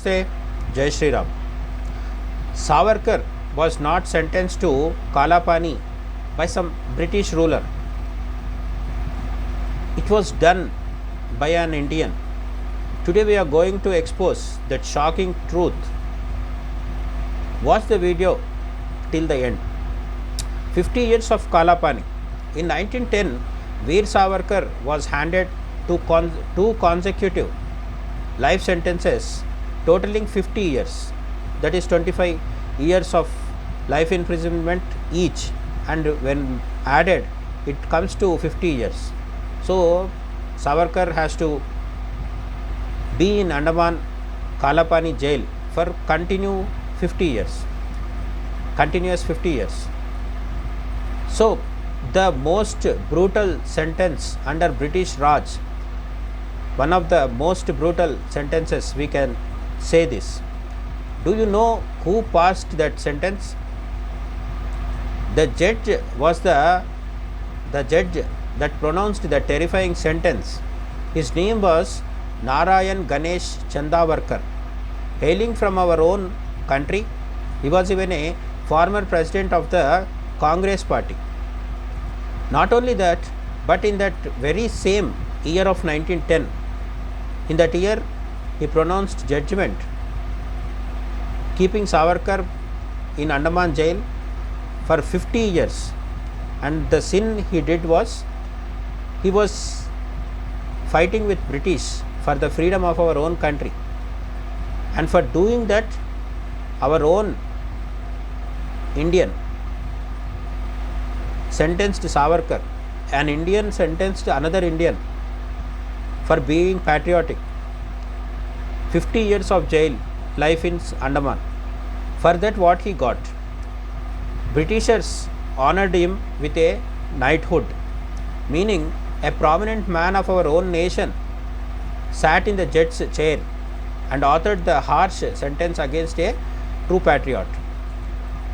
Namaste, Jai Shri Ram. Savarkar was not sentenced to Kalapani by some British ruler. It was done by an Indian. Today we are going to expose that shocking truth. Watch the video till the end. 50 years of Kalapani. In 1910, Veer Savarkar was handed two consecutive life sentences totaling 50 years, that is 25 years of life imprisonment each, and when added it comes to 50 years. So Savarkar has to be in Andaman Kalapani jail for continuous 50 years. So the most brutal sentence under British Raj, one of the most brutal sentences, we can say this. Do you know who passed that sentence? The judge was the judge that pronounced the terrifying sentence. His name was Narayan Ganesh Chandavarkar. Hailing from our own country, he was even a former president of the Congress party. Not only that, but in that very same year of 1910, in that year he pronounced judgment keeping Savarkar in Andaman jail for 50 years, and the sin he did was he was fighting with British for the freedom of our own country, and for doing that our own Indian sentenced Savarkar, an Indian sentenced another Indian for being patriotic. 50 years of jail, life in Andaman. For that what he got? Britishers honored him with a knighthood, meaning a prominent man of our own nation sat in the judge's chair and authored the harsh sentence against a true patriot.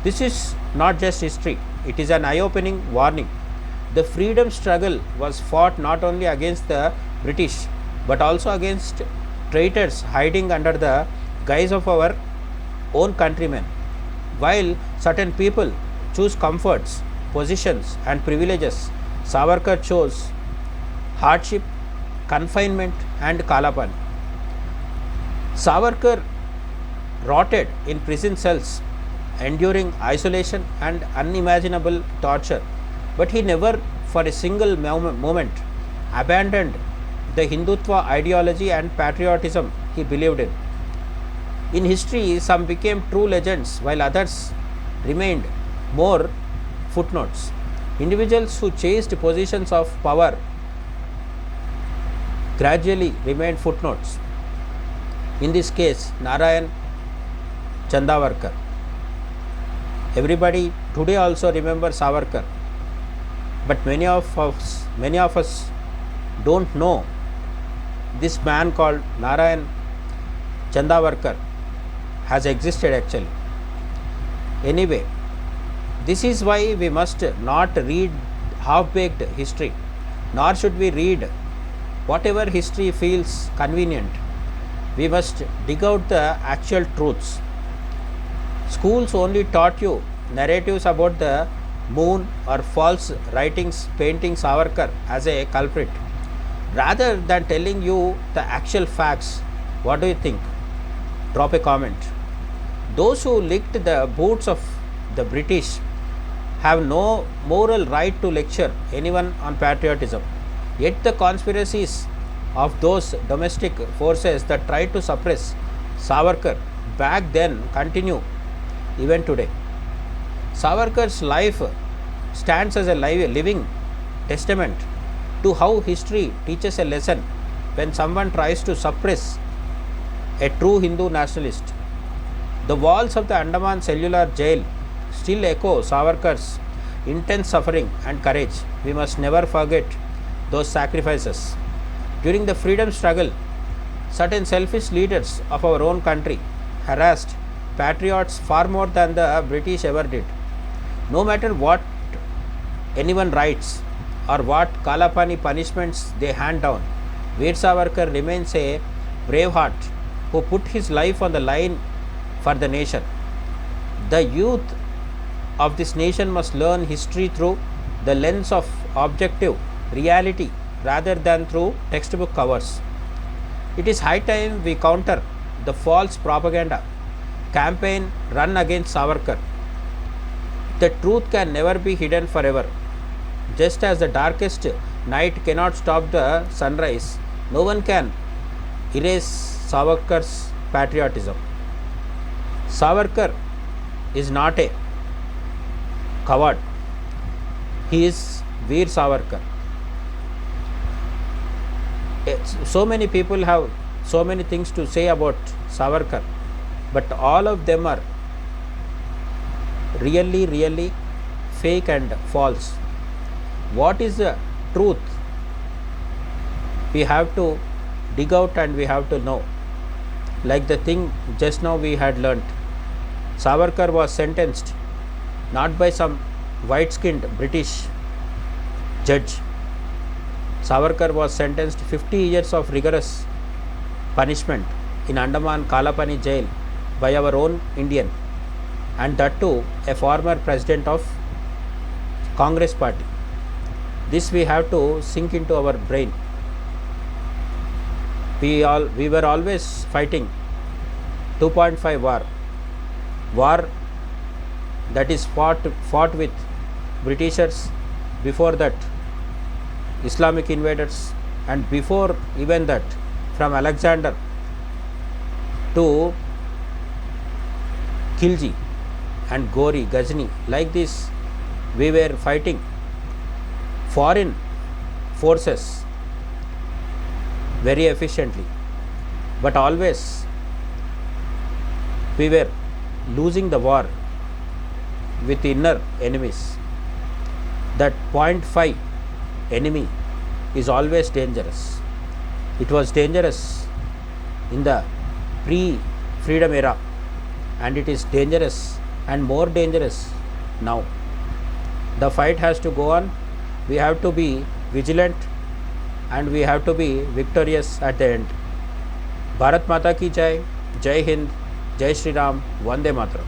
This is not just history, it is an eye-opening warning. The freedom struggle was fought not only against the British but also against traitors hiding under the guise of our own countrymen. While certain people choose comforts, positions and privileges, Savarkar chose hardship, confinement and Kalapani. Savarkar rotted in prison cells, enduring isolation and unimaginable torture, but he never for a single moment abandoned the Hindutva ideology and patriotism he believed in. In history, some became true legends while others remained more footnotes. Individuals who chased positions of power gradually remained footnotes. In this case, Narayan Chandavarkar. Everybody today also remembers Savarkar, but many of us don't know this man called Narayan Chandavarkar has existed actually. Anyway, this is why we must not read half-baked history, nor should we read whatever history feels convenient. We must dig out the actual truths. Schools only taught you narratives about the moon or false writings painting Savarkar as a culprit, rather than telling you the actual facts. What do you think? Drop a comment. Those who licked the boots of the British have no moral right to lecture anyone on patriotism. Yet the conspiracies of those domestic forces that tried to suppress Savarkar back then continue even today. Savarkar's life stands as a living testament to how history teaches a lesson when someone tries to suppress a true Hindu nationalist. The walls of the Andaman cellular jail still echo Savarkar's intense suffering and courage. We must never forget those sacrifices. During the freedom struggle, certain selfish leaders of our own country harassed patriots far more than the British ever did. No matter what anyone writes or what Kalapani punishments they hand down, Veer Savarkar remains a brave heart who put his life on the line for the nation. The youth of this nation must learn history through the lens of objective reality rather than through textbook covers. It is high time we counter the false propaganda campaign run against Savarkar. The truth can never be hidden forever. Just as the darkest night cannot stop the sunrise, no one can erase Savarkar's patriotism. Savarkar is not a coward. He is Veer Savarkar. So many people have so many things to say about Savarkar, but all of them are really fake and false. What is the truth? We have to dig out and we have to know. Like the thing just now we had learnt, Savarkar was sentenced not by some white skinned British judge. Savarkar was sentenced 50 years of rigorous punishment in Andaman Kalapani jail by our own Indian, and that too a former president of Congress party. This we have to sink into our brain. We were always fighting 2.5 war that is fought with Britishers, before that Islamic invaders, and before even that from Alexander to Khilji and Gori, Ghazni. Like this we were fighting foreign forces very efficiently, but always we were losing the war with inner enemies. That 0.5 enemy is always dangerous. It was dangerous in the pre-freedom era, and it is dangerous and more dangerous now. The fight has to go on. We have to be vigilant and we have to be victorious at the end. Bharat Mata ki Jai, Jai Hind, Jai Shri Ram, Vande Mataram.